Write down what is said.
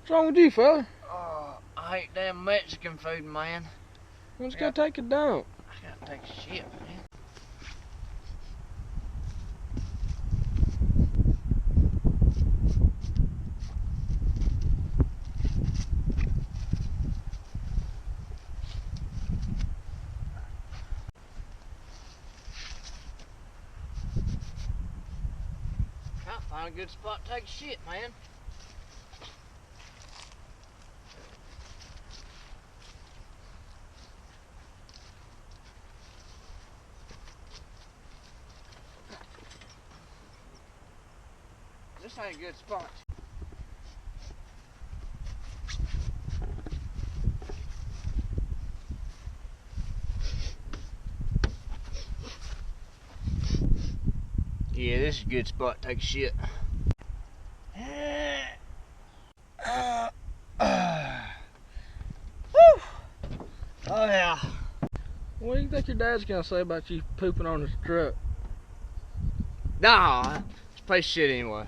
What's wrong with you, fella? Oh, I hate damn Mexican food, man. You just gotta take a dump. I gotta take a shit, man. Trying to find a good spot to take a shit, man. This ain't a good spot. Yeah, this is a good spot to take a shit. Oh yeah. What do you think your dad's gonna say about you pooping on his truck? Nah, it's place shit anyway.